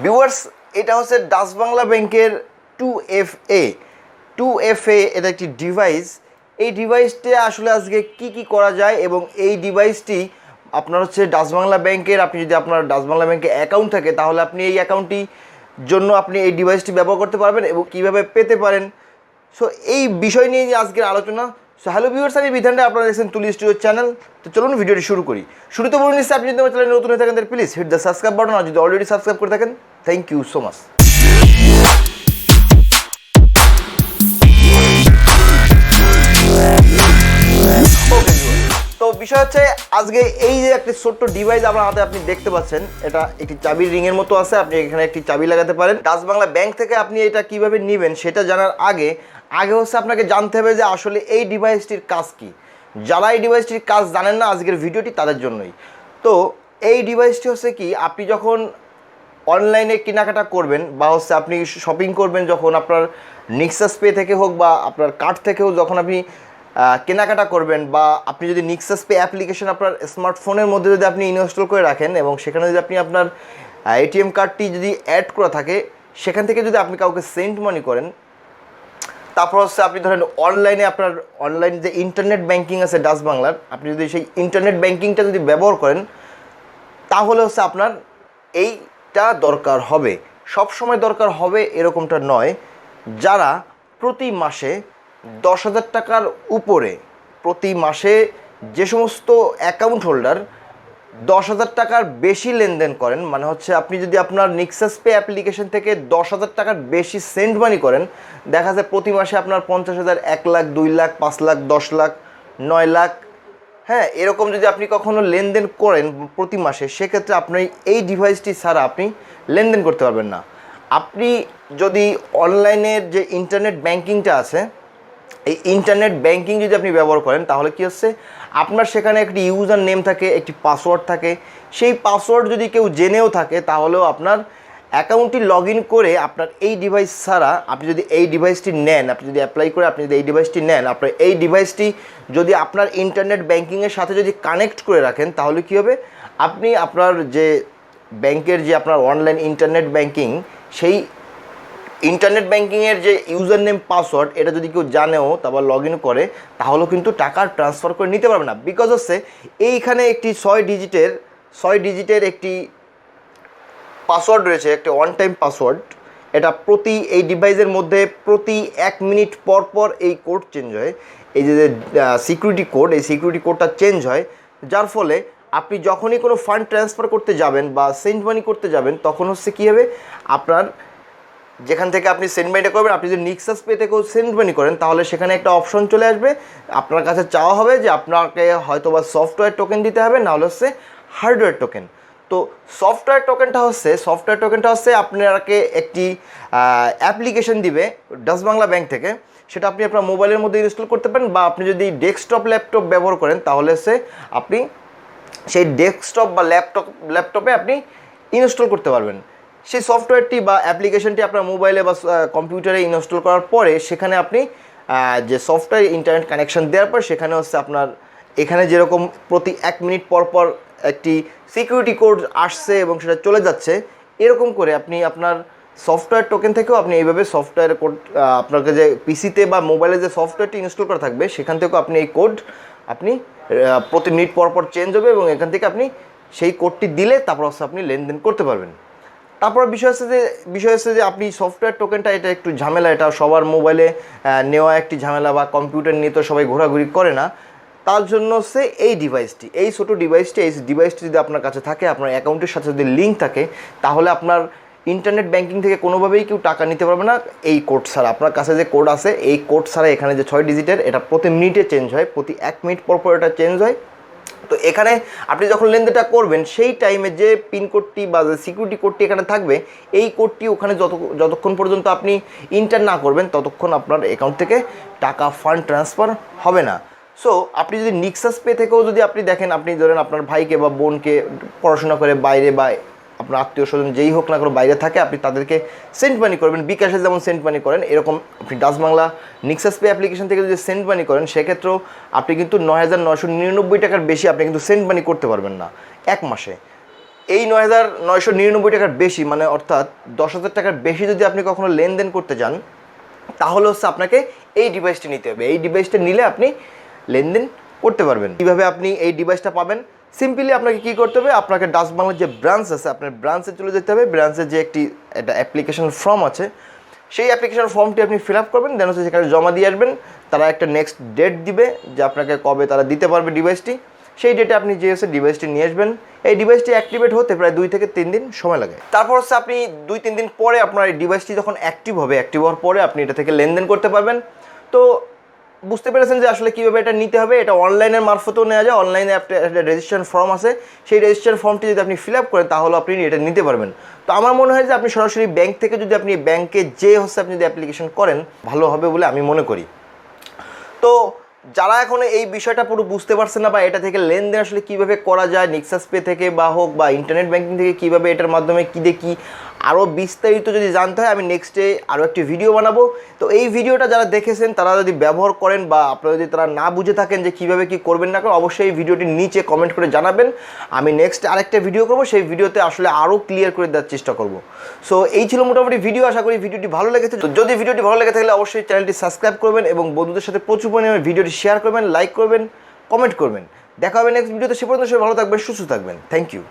Viewers, এটা হচ্ছে Dutch Bangla ব্যাংকের 2FA। 2FA এটা একটি ডিভাইস। এই ডিভাইসটি আসলে আজকে কি করা যায় এবং এই ডিভাইসটি আপনার হচ্ছে ডাচ বাংলা ব্যাংকের, আপনি যদি আপনার ডাচ বাংলা ব্যাংকে অ্যাকাউন্ট থাকে তাহলে আপনি এই অ্যাকাউন্টটি জন্য আপনি এই ডিভাইসটি ব্যবহার করতে পারবেন এবং কীভাবে পেতে পারেন। সো এই বিষয় নিয়ে আজকের আলোচনা। সো হ্যালো ভিউয়ার্স, আমি বিধান রায়, আপনারা দেখছেন তুলি স্টুডিও চ্যানেল। তো চলুন ভিডিওটি শুরু করি। শুরুতে বলে নিচ্ছি, আপনি যদি আমার চ্যানেলে নতুন হয়ে থাকেন তাহলে please hit the subscribe button, আর যদি অলরেডি সাবস্ক্রাইব করে থাকেন থ্যাংক ইউ সো মাচ। তো বিষয় হচ্ছে আজকে এই যে একটি ছোট্ট ডিভাইস আমার হাতে আপনি দেখতে পাচ্ছেন, এটা একটি চাবির রিংয়ের মতো আছে। আপনি এখানে একটি চাবি লাগাতে পারেন। ডাচ বাংলা ব্যাংক থেকে আপনি এটা কিভাবে নেবেন সেটা জানার আগে হচ্ছে আপনাকে জানতে হবে যে আসলে এই ডিভাইসটির কাজ কি। যারা এই ডিভাইসটির কাজ জানেন না, আজকের ভিডিওটি তাদের জন্যই। তো এই ডিভাইসটি হচ্ছে কি, আপনি যখন অনলাইনে কেনাকাটা করবেন বা হচ্ছে আপনি শপিং করবেন, যখন আপনার নিক্সাস পে থেকে হোক বা আপনার কার্ড থেকে হোক, যখন আপনি কেনাকাটা করবেন, বা আপনি যদি নিক্সাস পে অ্যাপ্লিকেশন আপনার স্মার্টফোনের মধ্যে যদি আপনি ইনস্টল করে রাখেন এবং সেখানে যদি আপনি আপনার এটিএম কার্ডটি যদি অ্যাড করা থাকে, সেখান থেকে যদি আপনি কাউকে সেন্ড মানি করেন, তারপর হচ্ছে আপনি ধরেন অনলাইনে আপনার অনলাইন যে ইন্টারনেট ব্যাংকিং আছে ডাচ বাংলার, আপনি যদি সেই ইন্টারনেট ব্যাংকিংটা যদি ব্যবহার করেন তাহলে হচ্ছে আপনার এইটা দরকার হবে। সব সময় দরকার হবে এরকমটা নয়। যারা প্রতি মাসে 10,000 টাকার উপরে, প্রতি মাসে যে সমস্ত অ্যাকাউন্ট হোল্ডার 10,000 টাকার বেশি লেনদেন করেন, মানে হচ্ছে আপনি যদি আপনার নিক্সাস পে অ্যাপ্লিকেশন থেকে 10,000 টাকার বেশি সেন্ড মানি করেন, দেখা যায় প্রতি মাসে আপনার 50,000, 1 লাখ, 2 লাখ, 5 লাখ, 10 লাখ, 9 লাখ, হ্যাঁ, এরকম যদি আপনি কখনো লেনদেন করেন প্রতি মাসে, সেক্ষেত্রে আপনি এই ডিভাইসটি ছাড়া আপনি লেনদেন করতে পারবেন না। আপনি যদি অনলাইনের যে ইন্টারনেট ব্যাংকিংটা আছে, এই ইন্টারনেট ব্যাংকিং যদি আপনি ব্যবহার করেন তাহলে কী হচ্ছে, আপনার সেখানে একটি ইউজার নেম থাকে, একটি পাসওয়ার্ড থাকে। সেই পাসওয়ার্ড যদি কেউ জেনেও থাকে তাহলেও আপনার অ্যাকাউন্টটি লগ ইন করে আপনার এই ডিভাইস ছাড়া, আপনি যদি এই ডিভাইসটি নেন, আপনি যদি অ্যাপ্লাই করে আপনি যদি এই ডিভাইসটি নেন, আপনার এই ডিভাইসটি যদি আপনার ইন্টারনেট ব্যাংকিংয়ের সাথে যদি কানেক্ট করে রাখেন তাহলে কী হবে, আপনি আপনার যে ব্যাংকের যে আপনার অনলাইন ইন্টারনেট ব্যাংকিং, সেই ইন্টারনেট ব্যাংকিংয়ের যে ইউজার নেম পাসওয়ার্ড, এটা যদি কেউ জানেও তারপর লগ ইন করে, তাহলেও কিন্তু টাকা ট্রান্সফার করে নিতে পারবে না। বিকজ হচ্ছে এইখানে একটি 6 ডিজিটের একটি পাসওয়ার্ড রয়েছে, একটি ওয়ান টাইম পাসওয়ার্ড। এটা প্রতি এই ডিভাইসের মধ্যে প্রতি 1 মিনিট পর পর এই কোড চেঞ্জ হয়। এই যে সিকিউরিটি কোড, এই সিকিউরিটি কোডটা চেঞ্জ হয়, যার ফলে আপনি যখনই কোনো ফান্ড ট্রান্সফার করতে যাবেন বা সেন্ড মানি করতে যাবেন, তখন হচ্ছে কী হবে, আপনার যেখান থেকে আপনি সেন্ড মানিটা করবেন, আপনি যদি নিক্সাস পে থেকেও সেন্ড মানি করেন তাহলে সেখানে একটা অপশন চলে আসবে, আপনার কাছে চাওয়া হবে যে আপনাকে হয়তো বা সফটওয়্যার টোকেন দিতে হবে, নাহলে হচ্ছে হার্ডওয়্যার টোকেন। তো সফটওয়্যার টোকেনটা হচ্ছে আপনাকে একটি অ্যাপ্লিকেশন দিবে ডাচ বাংলা ব্যাংক থেকে, সেটা আপনি আপনার মোবাইলের মধ্যে ইনস্টল করতে পারেন, বা আপনি যদি ডেস্কটপ ল্যাপটপ ব্যবহার করেন তাহলে হচ্ছে আপনি সেই ডেস্কটপ বা ল্যাপটপে আপনি ইনস্টল করতে পারবেন। সেই সফটওয়্যারটি বা অ্যাপ্লিকেশনটি আপনার মোবাইলে বা কম্পিউটারে ইনস্টল করার পরে সেখানে আপনি যে সফটওয়্যার ইন্টারনেট কানেকশন দেওয়ার পর সেখানে হচ্ছে আপনার এখানে যেরকম প্রতি 1 মিনিট পর পর একটি সিকিউরিটি কোড আসছে এবং সেটা চলে যাচ্ছে, এরকম করে আপনি আপনার সফটওয়্যার টোকেন থেকেও আপনি এইভাবে সফটওয়্যার কোড, আপনাকে যে পিসিতে বা মোবাইলে যে সফটওয়্যারটি ইনস্টল করা থাকবে সেখান থেকেও আপনি এই কোড আপনি প্রতি মিনিট পর পর চেঞ্জ হবে এবং এখান থেকে আপনি সেই কোডটি দিলে তারপর হচ্ছে আপনি লেনদেন করতে পারবেন। তারপর বিষয় হচ্ছে যে আপনি সফটওয়্যার টোকেনটা, এটা একটু ঝামেলা, এটা সবার মোবাইলে নেওয়া একটি ঝামেলা, বা কম্পিউটার নিয়ে তো সবাই ঘোরাঘুরি করে না। তার জন্য হচ্ছে এই ছোটো ডিভাইসটি যদি আপনার কাছে থাকে, আপনার অ্যাকাউন্টের সাথে যদি লিঙ্ক থাকে, তাহলে আপনার ইন্টারনেট ব্যাংকিং থেকে কোনোভাবেই কেউ টাকা নিতে পারবে না এই কোড ছাড়া। আপনার কাছে যে কোড আছে, এই কোড ছাড়া এখানে যে 6 ডিজিটের, এটা প্রতি মিনিটে চেঞ্জ হয়, প্রতি 1 মিনিট পর পর এটা চেঞ্জ হয়। তো এখানে আপনি যখন লেনদেনটা করবেন সেই টাইমে যে পিনকোডটি বা যে সিকিউরিটি কোডটি এখানে থাকবে, এই কোডটি ওখানে যতক্ষণ পর্যন্ত আপনি ইন্টার না করবেন ততক্ষণ আপনার অ্যাকাউন্ট থেকে টাকা ফান্ড ট্রান্সফার হবে না। সো আপনি যদি নিক্সাস পে থেকেও যদি আপনি দেখেন, আপনি ধরেন আপনার ভাইকে বা বোনকে পড়াশোনা করে বাইরে বা আপনার আত্মীয় স্বজন যেই হোক না কোনো বাইরে থাকে, আপনি তাদেরকে সেন্ড মানি করবেন, বিকাশে যেমন সেন্ড মানি করেন, এরকম আপনি ডাচ বাংলা নিক্সাস পে অ্যাপ্লিকেশন থেকে যদি সেন্ড মানি করেন, সেক্ষেত্রেও আপনি কিন্তু 9,999 টাকার বেশি আপনি কিন্তু সেন্ড মানি করতে পারবেন না 1 মাসে। এই 9,999 টাকার বেশি, মানে অর্থাৎ 10,000 টাকার বেশি যদি আপনি কখনো লেনদেন করতে যান, তাহলে হচ্ছে আপনাকে এই ডিভাইসটি নিতে হবে। এই ডিভাইসটা নিলে আপনি লেনদেন করতে পারবেন। কীভাবে আপনি এই ডিভাইসটা পাবেন? সিম্পলি আপনাকে কী করতে হবে, আপনাকে ডাচ বাংলার যে ব্রাঞ্চ আছে, আপনার ব্রাঞ্চে চলে যেতে হবে। ব্রাঞ্চে যে একটা অ্যাপ্লিকেশন ফর্ম আছে, সেই অ্যাপ্লিকেশন ফর্মটি আপনি ফিল আপ করবেন, দেন হচ্ছে সেখানে জমা দিয়ে আসবেন। তারা একটা নেক্সট ডেট দিবে যে আপনাকে কবে তারা দিতে পারবে ডিভাইসটি। সেই ডেটে আপনি যে হচ্ছে ডিভাইসটি নিয়ে আসবেন। এই ডিভাইসটি অ্যাক্টিভেট হতে প্রায় 2 থেকে 3 দিন সময় লাগে। তারপর হচ্ছে আপনি 2-3 দিন পরে আপনার এই ডিভাইসটি যখন অ্যাক্টিভ হবে, অ্যাক্টিভ হওয়ার পরে আপনি এটা থেকে লেনদেন করতে পারবেন। তো বুঝতে পেরেছেন যে আসলে কীভাবে এটা নিতে হবে। এটা অনলাইনের মারফতেও নেওয়া যায়। অনলাইনে একটা রেজিস্ট্রেশন ফর্ম আছে, সেই রেজিস্ট্রেশন ফর্মটি যদি আপনি ফিল আপ করেন তাহলে আপনি এটা নিতে পারবেন। তো আমার মনে হয় যে আপনি সরাসরি ব্যাংক থেকে যদি আপনি ব্যাংকে যে হচ্ছে আপনি যদি অ্যাপ্লিকেশন করেন ভালো হবে বলে আমি মনে করি। তো যারা এখন এই বিষয়টা পুরো বুঝতে পারছে না বা এটা থেকে লেনদেন আসলে কীভাবে করা যায়, নেক্সাস পে থেকে বা হোক বা ইন্টারনেট ব্যাংকিং থেকে কীভাবে এটার মাধ্যমে কী দেখি আরও বিস্তারিত যদি জানতে হয়, আমি নেক্সটে আরও একটি ভিডিও বানাবো। তো এই ভিডিওটা যারা দেখেছেন তারা যদি ব্যবহার করেন বা আপনারা যদি তারা না বুঝে থাকেন যে কীভাবে কী করবেন না করেন, অবশ্যই এই ভিডিওটির নিচে কমেন্ট করে জানাবেন। আমি নেক্সট আরেকটা ভিডিও করবো, সেই ভিডিওতে আসলে আরও ক্লিয়ার করে দেওয়ার চেষ্টা করব। সো এই ছিল মোটামুটি ভিডিও। আশা করি ভিডিওটি ভালো লেগেছে। তো যদি ভিডিওটি ভালো লেগে থাকলে অবশ্যই চ্যানেলটি সাবস্ক্রাইব করবেন এবং বন্ধুদের সাথে প্রচুর পরিমাণে ভিডিওটি শেয়ার করবেন, লাইক করবেন, কমেন্ট করবেন। দেখা হবে নেক্সট ভিডিওতে। সে পর্যন্ত সবাই ভালো থাকবেন, সুস্থ থাকবেন। Thank you.